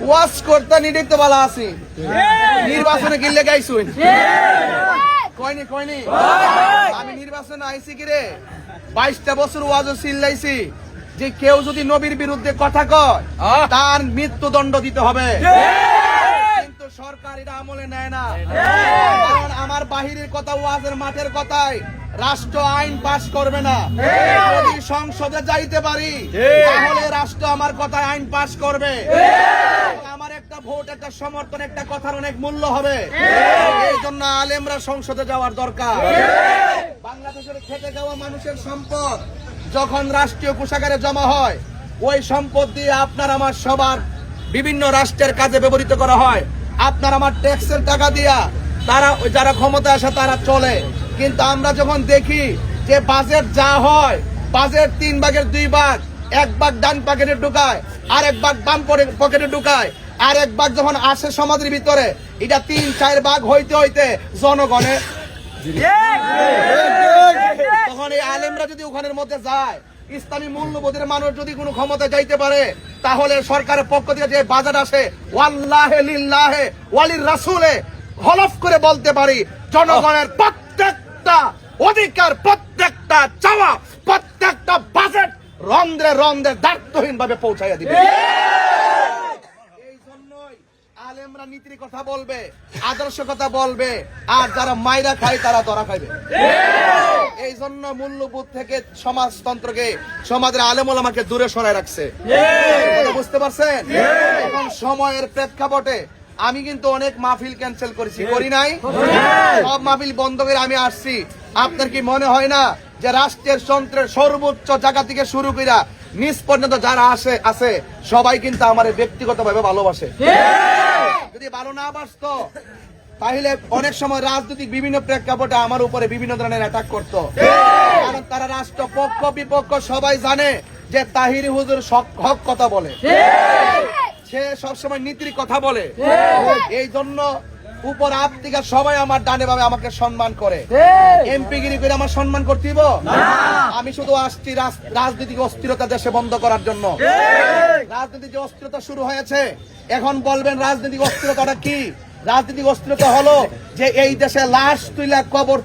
ওয়াজ করতে নিডিত বলা আছে নির্বাচনে গিল্লে গাইছুন কয়নি কয়নি আমি নির্বাচনে আইছি কি রে 22টা বছর ওয়াজও চিল্লাইছি যে কেউ যদি নবীর বিরুদ্ধে কথা কয় তার মৃত্যুদণ্ড দিতে হবে, কিন্তু সরকার এটা আমলে নেয় না। কারণ আমার বাহিরের কথা ওয়াজের মাঠের কথায় রাষ্ট্র আইন পাশ করবে না। যদি সংসদে যাইতে পারি তাহলে রাষ্ট্র আমার কথায় আইন পাশ করবে। আমার একটা ভোট, একটা সমর্থন, একটা কথার অনেক মূল্য হবে। এই জন্য আলেমরা সংসদে যাওয়ার দরকার। বাংলাদেশের খেটে যাওয়া মানুষের সম্পদ যখন রাষ্ট্রীয় কোষাগারে জমা হয়, ওই সম্পদ দিয়ে আপনার আমার সবার বিভিন্ন রাষ্ট্রের কাজে ব্যবহৃত করা হয়। আপনার আমার ট্যাক্সের টাকা দিয়া তারা যারা ক্ষমতা আসে তারা চলে। কিন্তু আমরা যখন দেখি যে বাজেট যা হয়, বাজেট 3 ভাগের 2 ভাগ, 1 ভাগ ডান পকেটে ঢুকায়, আর 1 ভাগ বাম পকেটে ঢুকায়, আর 1 ভাগ যখন আসে সমাজের ভিতরে, এটা 3-4 ভাগ হইতে হইতে জনগণের তখন এই আলেমরা যদি ওখানের মধ্যে যায়, ইসলামী মূল্যবোধের মানুষ যদি কোনো ক্ষমতা যাইতে পারে, তাহলে সরকারের পক্ষ থেকে যে বাজেট আসে ওয়াল্লাহে লিল্লাহে ওয়ালির রাসূলে হলফ করে বলতে পারি জনগণের প্রত্যেকটা অধিকার, প্রত্যেকটা চাওয়া, প্রত্যেকটা বাজেট রন্ধ্রে রন্ধ্রে দায়িত্বহীন ভাবে পৌঁছাইয়া দিবে। এই জন্যই আলেমরা নীতির কথা বলবে, আদর্শ কথা বলবে, আর যারা মাইরা খায় তারা ধরা খাইবে। এই জন্য মূল্যবোধ থেকে সমাজতন্ত্রকে, সমাজের আলেম ওলামাকে দূরে সরায় রাখছে। বুঝতে পারছেন? এখন সময়ের প্রেক্ষাপটে আমি কিন্তু অনেক মাহফিল ক্যান্সেল করেছি, করি নাই? সব মাহফিল বন্ধ করে আমি আসছি। আপনার কি মনে হয় না যে রাষ্ট্রের যন্ত্রের সর্বোচ্চ জায়গা থেকে শুরু করে নিচ পর্যন্ত যারা আছে সবাই কিন্তু আমার ব্যক্তিগতভাবে ভালোবাসে? যদি ভালো না বাসতো তাহলে অনেক সময় রাজনৈতিক বিভিন্ন প্রেক্ষাপটে আমার উপরে বিভিন্ন ধরনের অ্যাটাক করতো। কারণ তারা রাষ্ট্র পক্ষ বিপক্ষ সবাই জানে যে তাহিরি হুজুর হক কথা বলে, সে সবসময় নীতির কথা বলে। এই জন্য উপর আপ থেকে সবাই আমার ডানে ভাবে আমাকে সম্মান করে। এমপি গিরি করে আমার সম্মান করতে দিব? আমি শুধু আসছি রাজনৈতিক অস্থিরতা দেশে বন্ধ করার জন্য। রাজনৈতিক যে অস্থিরতা শুরু হয়েছে, এখন বলবেন রাজনৈতিক অস্থিরতাটা কি? রাজনৈতিক অস্থিরতা হলো যে এই দেশে লাশ তুলে কবর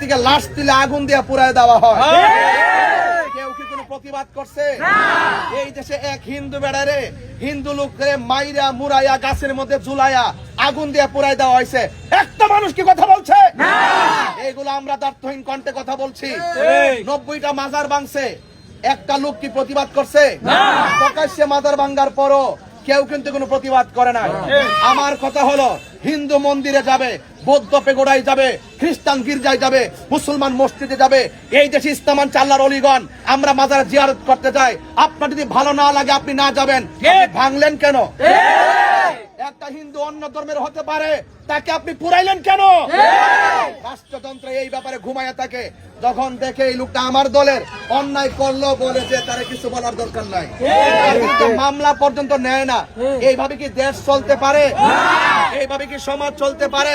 থেকে লাশ তুলে আগুন দিয়ে পুড়ায় দেওয়া হয়। কেউ কি কোনো প্রতিবাদ করছে? এই দেশে এক হিন্দু বেড়ারে, হিন্দু লোকরে মাইরা মুরাইয়া গাছের মধ্যে ঝুলাইয়া আগুন দিয়ে পুড়াই দেওয়া হয়েছে। একটা মানুষ কি কথা বলছে? এইগুলো আমরা দায়িত্বহীন কণ্ঠে কথা বলছি। 90টা মাজার ভাঙছে, একটা লোক কি প্রতিবাদ করছে? প্রকাশ্যে মাজার ভাঙ্গার পরও কেউ কিন্তু কোনো প্রতিবাদ করে না। আমার কথা হলো, হিন্দু মন্দিরে যাবে, বৌদ্ধ পেগোড়ায় যাবে, খ্রিস্টান গির্জায় যাবে, মুসলমান মসজিদে যাবে। এই দেশে ইসলামান আল্লাহর অলিগণ, আমরা মাজার জিয়ারত করতে যাই। আপনার যদি ভালো না লাগে আপনি না যাবেন, ভাঙলেন কেন? একটা হিন্দু অন্য ধর্মের হতে পারে, তাকে আপনি পুরাইলেন কেন? রাষ্ট্রযন্ত্র এই ব্যাপারে ঘুমাইয়া থাকে। যখন দেখে এই লোকটা আমার দলের, অন্যায় করলো বলে যে তারা কিছু বলার দরকার নাই, মামলা পর্যন্ত নেয় না। এইভাবে কি দেশ চলতে পারে? এইভাবে কি সমাজ চলতে পারে?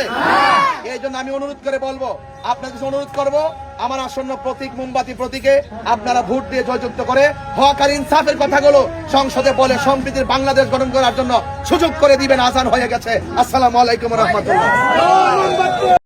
এই জন্য আমি অনুরোধ করে বলবো, আপনাদের অনুরোধ করবো, আমার আসন্ন প্রতীক মোমবাতি প্রতীকে আপনারা ভোট দিয়ে জয়যুক্ত করে হক আর ইনসাফের কথাগুলো সংসদে বলে সমৃদ্ধির বাংলাদেশ গঠন করার জন্য সুযোগ করে দিবেন। আজান হয়ে গেছে। আসসালামু আলাইকুম ওয়া রাহমাতুল্লাহ।